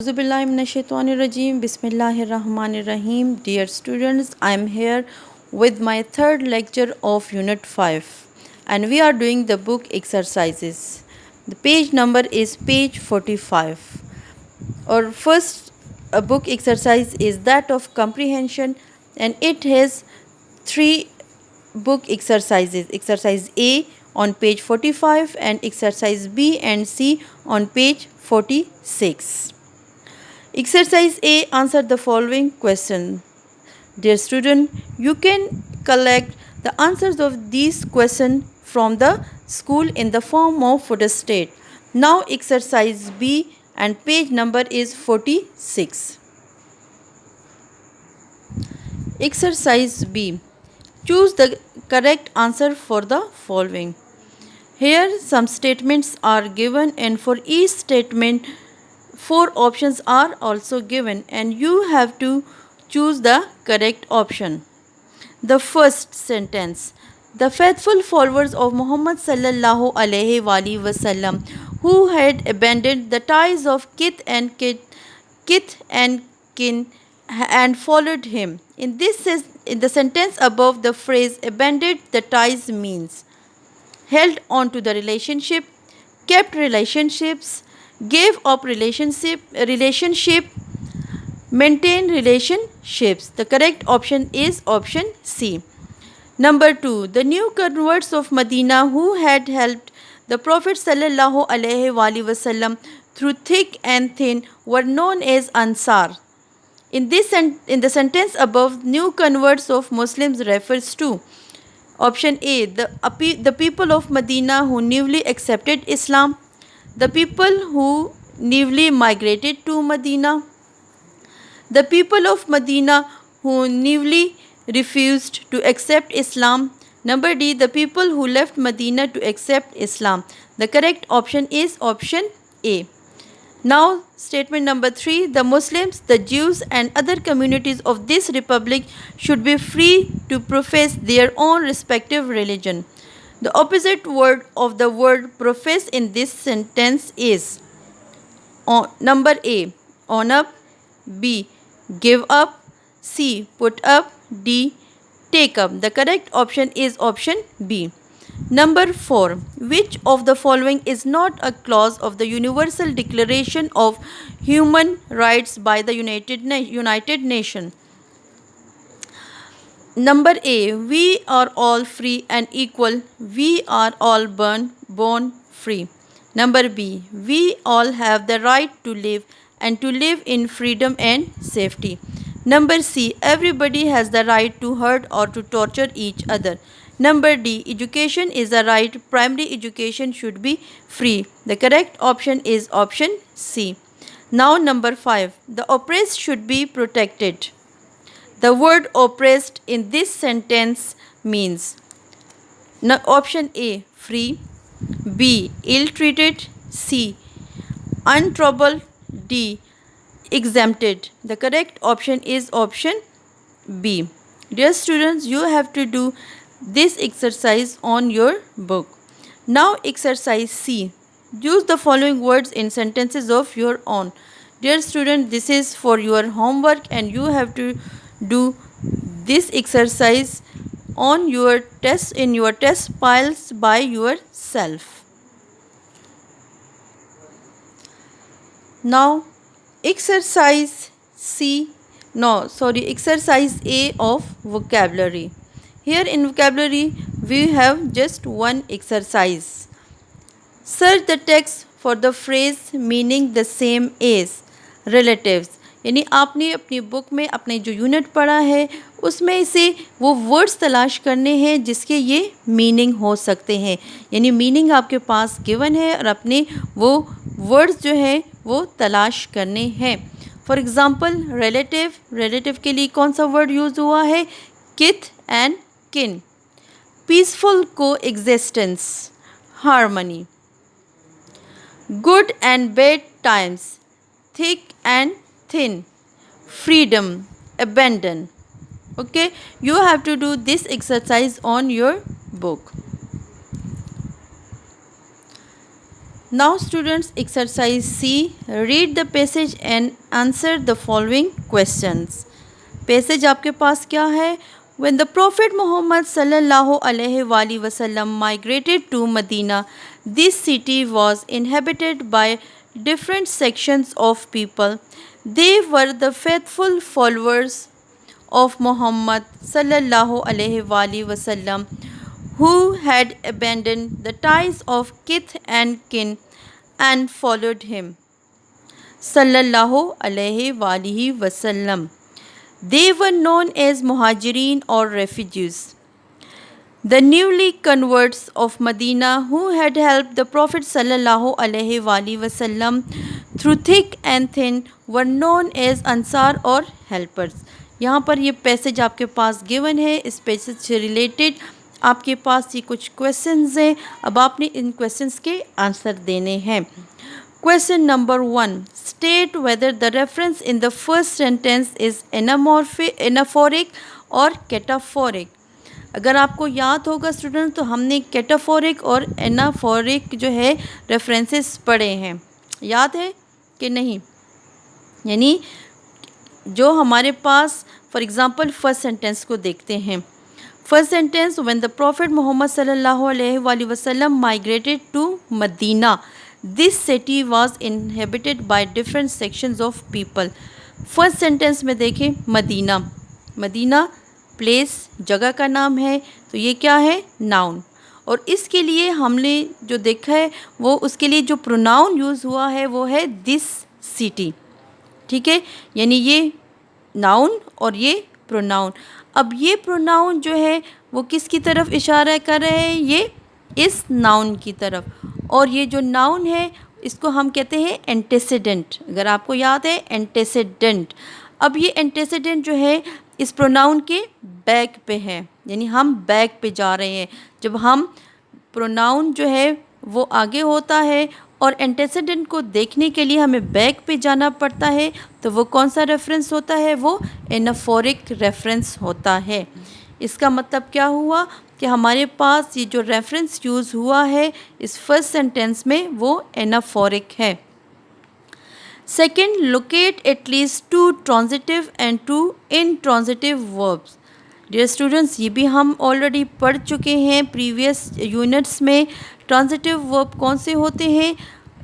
Auzubillahiminash-shaytanir-rajim. Bismillahir-rahmanir-rahim. Dear students, I am here with my third lecture of Unit 5 and we are doing the book exercises. The page number is page 45. Our first book exercise is that of comprehension and it has three book exercises. Exercise A on page 45 and exercise B and C on page 46. Exercise A, answer the following question. Dear student, you can collect the answers of these questions from the school in the form of photostat. Now exercise B and page number is 46. Exercise B. Choose the correct answer for the following. Here some statements are given and for each statement 4 options are also given and you have to choose the correct option. The first sentence. The faithful followers of Muhammad sallallahu alaihi wasallam who had abandoned the ties of kith and kin and followed him. In the sentence above, the phrase abandoned the ties means held on to the relationship, kept relationships, gave up relationship, maintain relationships. The correct option is option C. Number 2. The new converts of Medina who had helped the Prophet sallallahu alaihi wasallam through thick and thin were known as Ansar. In the sentence above, new converts of Muslims refers to option A. The people of Medina who newly accepted Islam, the people who newly migrated to Medina, the people of Medina who newly refused to accept Islam. Number D. The people who left Medina to accept Islam. The correct option is option A. Now, statement number 3. The Muslims, the Jews and other communities of this republic should be free to profess their own respective religion. The opposite word of the word profess in this sentence is number A. On up, B. Give up, C. Put up, D. Take up. The correct option is option B. Number 4. Which of the following is not a clause of the Universal Declaration of Human Rights by the United Nations? Number A. We are all free and equal. We are all born free. Number B. We all have the right to live and to live in freedom and safety. Number C. Everybody has the right to hurt or to torture each other. Number D. Education is a right. Primary education should be free. The correct option is option C. Now number 5. The oppressed should be protected. The word oppressed in this sentence means option A. Free, B. Ill-treated, C. Untroubled, D. Exempted. The correct option is option B. Dear students, you have to do this exercise on your book. Now exercise C. Use the following words in sentences of your own. Dear student, this is for your homework and you have to do this exercise on your test in your test files by yourself. Now exercise exercise A of vocabulary. Here in vocabulary we have just one exercise. Search the text for the phrase meaning the same as relatives. यानी आपने अपनी book में अपने जो unit पढ़ा है उसमें से वो वर्ड्स तलाश करने हैं जिसके ये मीनिंग हो सकते हैं. यानी मीनिंग आपके पास गिवन है और अपने वो वर्ड्स जो है वो तलाश करने हैं. फॉर एग्ज़ाम्पल रिलेटिव के लिए कौन सा वर्ड यूज़ हुआ है? किथ एंड किन. पीसफुल को existence, harmony. Good and bad times, thick and thin, freedom, abandon. Okay, you have to do this exercise on your book. Now students, exercise C, read the passage and answer the following questions. Passage आपके पास क्या है? When the Prophet Muhammad sallallahu alaihi wasallam migrated to Medina, this city was inhabited by different sections of people. They were the faithful followers of Muhammad sallallahu alaihi wasallam who had abandoned the ties of kith and kin and followed him sallallahu alaihi wasallam. They were known as Muhajirin or refugees. The newly converts of Medina who had helped the Prophet sallallahu alaihi wasallam through thick and thin were known as Ansar or helpers. यहाँ पर ये passage आपके पास given है. इस passage से related आपके पास ये कुछ क्वेश्चंस हैं. अब आपने इन क्वेश्चंस के आंसर देने हैं. Question number 1. State whether the reference in the first sentence is anaphoric or cataphoric. अगर आपको याद होगा स्टूडेंट तो हमने कैटाफोरिक और एनाफोरिक जो है रेफरेंसेस पढ़े हैं. याद है कि नहीं? यानी जो हमारे पास फॉर एग्ज़ाम्पल फर्स्ट सेंटेंस को देखते हैं. First sentence, when the prophet Muhammad सल्लल्लाहु अलैहि वसल्लम migrated to Medina, this city was inhabited by different sections of people. First sentence में देखें मदीना. मदीना प्लेस, जगह का नाम है, तो ये क्या है? नाउन. और इसके लिए हमने जो देखा है वो उसके लिए जो प्रोनाउन यूज़ हुआ है वो है दिस सिटी. ठीक है, यानी ये नाउन और ये प्रोनाउन. अब ये प्रोनाउन जो है वो किसकी तरफ इशारा कर रहे हैं? ये इस नाउन की तरफ. और ये जो नाउन है इसको हम कहते हैं एंटेसिडेंट. अगर आपको याद है एंटेसिडेंट. अब ये एंटेसिडेंट जो है इस प्रोनाउन के बैक पे है, यानी हम बैक पे जा रहे हैं. जब हम प्रोनाउन जो है वो आगे होता है और एंटेसिडेंट को देखने के लिए हमें बैक पे जाना पड़ता है, तो वो कौन सा रेफरेंस होता है? वो एनाफोरिक रेफरेंस होता है. इसका मतलब क्या हुआ कि हमारे पास ये जो रेफरेंस यूज़ हुआ है इस फर्स्ट सेंटेंस में वो एनाफोरिक है. Second, locate at least 2 transitive and 2 intransitive verbs. Dear students, ये भी हम ऑलरेडी पढ़ चुके हैं प्रीवियस यूनिट्स में. ट्रांजिटिव वर्ब कौन से होते हैं?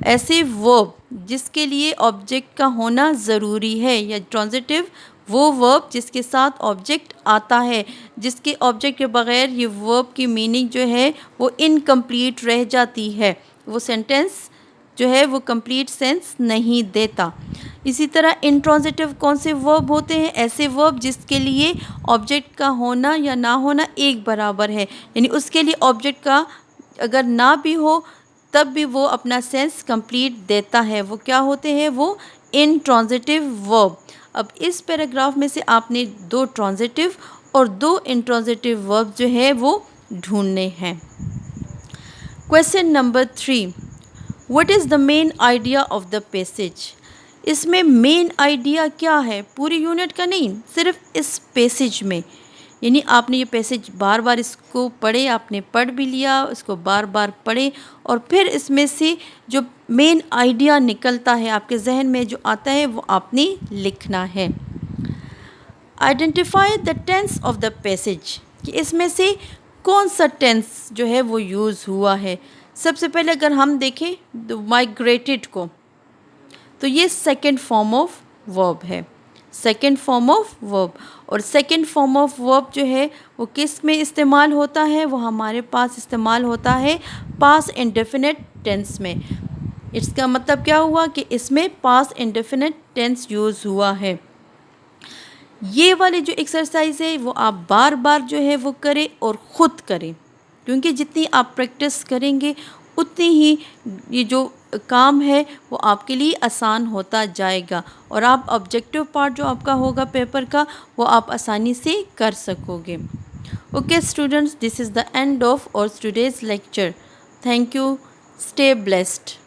ऐसे वर्ब जिसके लिए ऑब्जेक्ट का होना ज़रूरी है, या ट्रांजिटिव वो वर्ब जिसके साथ ऑब्जेक्ट आता है, जिसके ऑब्जेक्ट के बग़ैर ये वर्ब की मीनिंग जो है वो इनकम्प्लीट रह जाती है, वो सेंटेंस जो है वो कंप्लीट सेंस नहीं देता. इसी तरह इंट्रांजिटिव कौन से वर्ब होते हैं? ऐसे वर्ब जिसके लिए ऑब्जेक्ट का होना या ना होना एक बराबर है, यानी उसके लिए ऑब्जेक्ट का अगर ना भी हो तब भी वो अपना सेंस कंप्लीट देता है. वो क्या होते हैं? वो इंट्रांजिटिव वर्ब. अब इस पैराग्राफ में से आपने 2 ट्रांजिटिव और 2 इंट्रांजिटिव वर्ब जो है वो ढूंढने हैं. Question number 3. What is the main idea of the passage. इसमें मेन आइडिया क्या है? पूरी यूनिट का नहीं, सिर्फ इस पैसेज में. यानी आपने ये पैसेज बार बार इसको पढ़े, आपने पढ़ भी लिया, इसको बार बार पढ़े और फिर इसमें से जो मेन आइडिया निकलता है आपके जहन में जो आता है वो आपने लिखना है. Identify the tense of the passage, कि इसमें से कौन सा टेंस जो है वो यूज़ हुआ है. सबसे पहले अगर हम देखें माइग्रेटेड को, तो ये सेकंड फॉर्म ऑफ वर्ब है. Second form of verb. और सेकंड फॉर्म ऑफ वर्ब जो है वो किस में इस्तेमाल होता है? वो हमारे पास इस्तेमाल होता है पास्ट इंडेफिनिट टेंस में. इसका मतलब क्या हुआ कि इसमें पास्ट इंडेफिनिट टेंस यूज़ हुआ है. ये वाली जो एक्सरसाइज है वो आप बार बार जो है वो करें और ख़ुद करें, क्योंकि जितनी आप प्रैक्टिस करेंगे उतनी ही ये जो काम है वो आपके लिए आसान होता जाएगा और आप ऑब्जेक्टिव पार्ट जो आपका होगा पेपर का वो आप आसानी से कर सकोगे. Okay students, this is the end of our today's lecture. Thank you. Stay blessed.